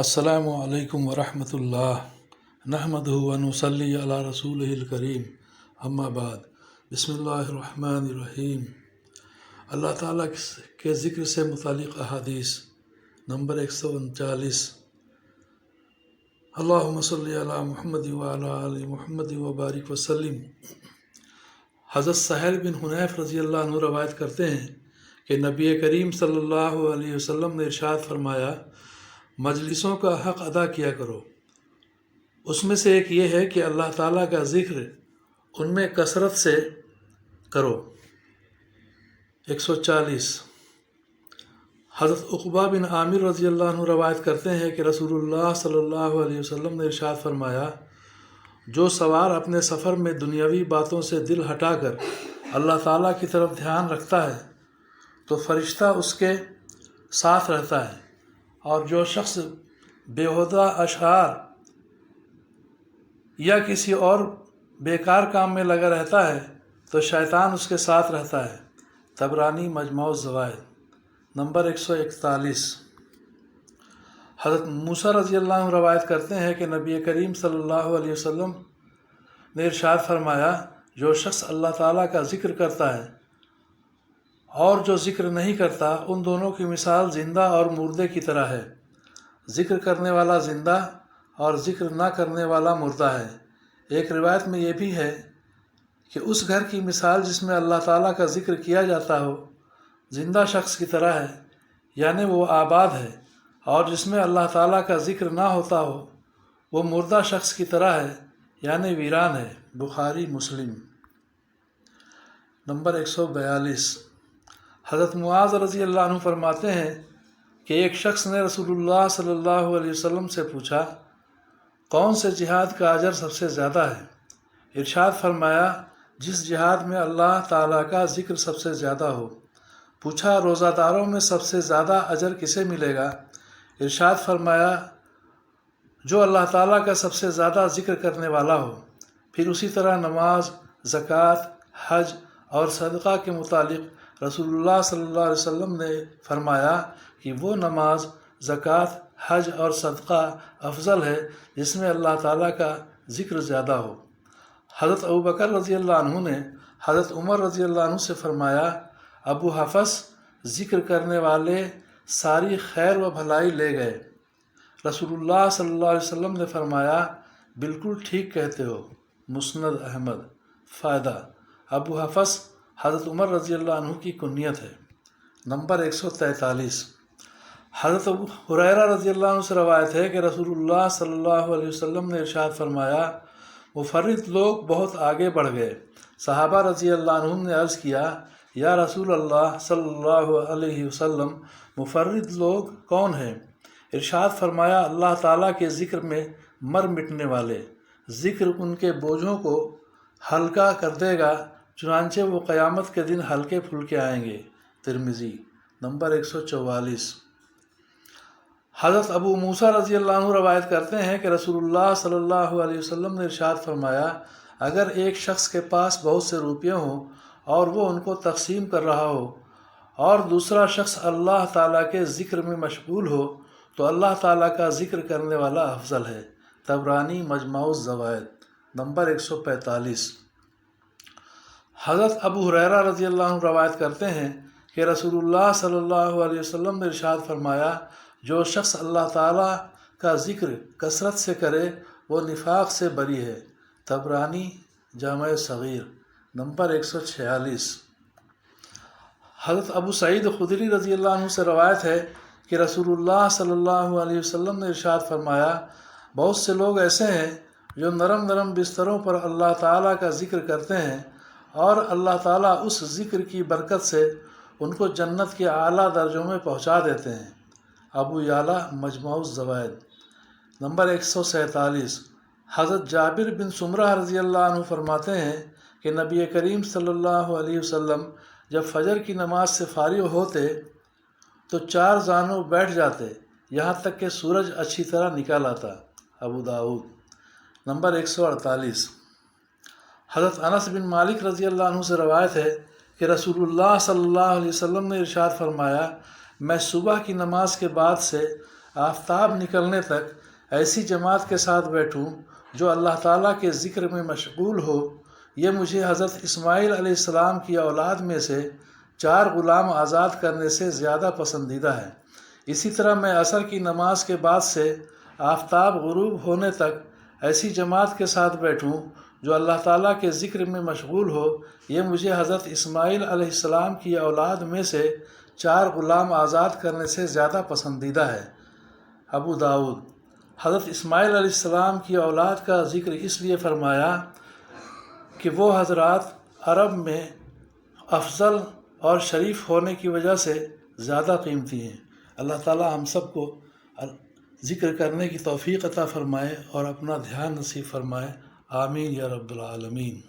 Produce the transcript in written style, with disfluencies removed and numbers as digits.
السلام علیکم ورحمۃ اللہ نحمدہ و نصلی علی رسولہ الکریم اما بعد بسم اللہ الرحمن الرحیم۔ اللہ تعالیٰ کے ذکر سے متعلق احادیث نمبر 139۔ اللہم صلی علی محمد وعلی آل محمد وبارک وسلم۔ حضرت سہیل بن حنیف رضی اللہ عنہ روایت کرتے ہیں کہ نبی کریم صلی اللہ علیہ وسلم نے ارشاد فرمایا، مجلسوں کا حق ادا کیا کرو۔ اس میں سے ایک یہ ہے کہ اللہ تعالیٰ کا ذکر ان میں کثرت سے کرو۔ 140۔ حضرت عقبہ بن عامر رضی اللہ عنہ روایت کرتے ہیں کہ رسول اللہ صلی اللہ علیہ وسلم نے ارشاد فرمایا، جو سوار اپنے سفر میں دنیاوی باتوں سے دل ہٹا کر اللہ تعالیٰ کی طرف دھیان رکھتا ہے تو فرشتہ اس کے ساتھ رہتا ہے، اور جو شخص بیہودہ اشعار یا کسی اور بیکار کام میں لگا رہتا ہے تو شیطان اس کے ساتھ رہتا ہے۔ طبرانی مجموع الزوائد نمبر 141۔ حضرت موسیٰ رضی اللہ عنہ روایت کرتے ہیں کہ نبی کریم صلی اللہ علیہ وسلم نے ارشاد فرمایا، جو شخص اللہ تعالیٰ کا ذکر کرتا ہے اور جو ذکر نہیں کرتا، ان دونوں کی مثال زندہ اور مردے کی طرح ہے۔ ذکر کرنے والا زندہ اور ذکر نہ کرنے والا مردہ ہے۔ ایک روایت میں یہ بھی ہے کہ اس گھر کی مثال جس میں اللہ تعالیٰ کا ذکر کیا جاتا ہو زندہ شخص کی طرح ہے، یعنی وہ آباد ہے، اور جس میں اللہ تعالیٰ کا ذکر نہ ہوتا ہو وہ مردہ شخص کی طرح ہے، یعنی ویران ہے۔ بخاری مسلم نمبر 142۔ حضرت معاذ رضی اللہ عنہ فرماتے ہیں کہ ایک شخص نے رسول اللہ صلی اللہ علیہ وسلم سے پوچھا، کون سے جہاد کا اجر سب سے زیادہ ہے؟ ارشاد فرمایا، جس جہاد میں اللہ تعالیٰ کا ذکر سب سے زیادہ ہو۔ پوچھا، روزہ داروں میں سب سے زیادہ اجر کسے ملے گا؟ ارشاد فرمایا، جو اللہ تعالیٰ کا سب سے زیادہ ذکر کرنے والا ہو۔ پھر اسی طرح نماز، زکوٰۃ، حج اور صدقہ کے متعلق رسول اللہ صلی اللہ علیہ وسلم نے فرمایا کہ وہ نماز، زکوٰۃ، حج اور صدقہ افضل ہے جس میں اللہ تعالیٰ کا ذکر زیادہ ہو۔ حضرت ابوبکر رضی اللہ عنہ نے حضرت عمر رضی اللہ عنہ سے فرمایا، ابو حفص ذکر کرنے والے ساری خیر و بھلائی لے گئے۔ رسول اللہ صلی اللہ علیہ وسلم نے فرمایا، بالکل ٹھیک کہتے ہو۔ مسند احمد۔ فائدہ: ابو حفص حضرت عمر رضی اللہ عنہ کی کنیت ہے۔ نمبر 143۔ حضرت ابو ہریرہ رضی اللہ عنہ سے روایت ہے کہ رسول اللہ صلی اللہ علیہ وسلم نے ارشاد فرمایا، مفرد لوگ بہت آگے بڑھ گئے۔ صحابہ رضی اللہ عنہم نے عرض کیا، یا رسول اللہ صلی اللہ علیہ وسلم، مفرد لوگ کون ہیں؟ ارشاد فرمایا، اللہ تعالیٰ کے ذکر میں مر مٹنے والے۔ ذکر ان کے بوجھوں کو ہلکا کر دے گا، چنانچہ وہ قیامت کے دن ہلکے پھلکے آئیں گے۔ ترمذی نمبر 144۔ حضرت ابو موسیٰ رضی اللہ عنہ روایت کرتے ہیں کہ رسول اللہ صلی اللہ علیہ وسلم نے ارشاد فرمایا، اگر ایک شخص کے پاس بہت سے روپیے ہوں اور وہ ان کو تقسیم کر رہا ہو اور دوسرا شخص اللہ تعالیٰ کے ذکر میں مشغول ہو تو اللہ تعالیٰ کا ذکر کرنے والا افضل ہے۔ طبرانی مجموع الزوائد نمبر 145۔ حضرت ابو ہریرہ رضی اللہ عنہ روایت کرتے ہیں کہ رسول اللہ صلی اللہ علیہ وسلم نے ارشاد فرمایا، جو شخص اللہ تعالیٰ کا ذکر کثرت سے کرے وہ نفاق سے بری ہے۔ طبرانی جامع صغیر نمبر 146۔ حضرت ابو سعید خدری رضی اللہ عنہ سے روایت ہے کہ رسول اللہ صلی اللہ علیہ وسلم نے ارشاد فرمایا، بہت سے لوگ ایسے ہیں جو نرم نرم بستروں پر اللہ تعالیٰ کا ذکر کرتے ہیں اور اللہ تعالیٰ اس ذکر کی برکت سے ان کو جنت کے اعلیٰ درجوں میں پہنچا دیتے ہیں۔ ابو یعلیٰ مجموع الزوائد نمبر 147۔ حضرت جابر بن سمرہ رضی اللہ عنہ فرماتے ہیں کہ نبی کریم صلی اللہ علیہ وسلم جب فجر کی نماز سے فارغ ہوتے تو 4 زانوں بیٹھ جاتے یہاں تک کہ سورج اچھی طرح نکل آتا۔ ابو داؤد نمبر 148۔ حضرت انس بن مالک رضی اللہ عنہ سے روایت ہے کہ رسول اللہ صلی اللہ علیہ وسلم نے ارشاد فرمایا، میں صبح کی نماز کے بعد سے آفتاب نکلنے تک ایسی جماعت کے ساتھ بیٹھوں جو اللہ تعالیٰ کے ذکر میں مشغول ہو، یہ مجھے حضرت اسماعیل علیہ السلام کی اولاد میں سے 4 غلام آزاد کرنے سے زیادہ پسندیدہ ہے۔ اسی طرح میں عصر کی نماز کے بعد سے آفتاب غروب ہونے تک ایسی جماعت کے ساتھ بیٹھوں جو اللہ تعالیٰ کے ذکر میں مشغول ہو، یہ مجھے حضرت اسماعیل علیہ السلام کی اولاد میں سے 4 غلام آزاد کرنے سے زیادہ پسندیدہ ہے۔ ابو داؤد۔ حضرت اسماعیل علیہ السلام کی اولاد کا ذکر اس لیے فرمایا کہ وہ حضرات عرب میں افضل اور شریف ہونے کی وجہ سے زیادہ قیمتی ہیں۔ اللہ تعالیٰ ہم سب کو ذکر کرنے کی توفیق عطا فرمائے اور اپنا دھیان نصیب فرمائے۔ آمین یا رب العالمین۔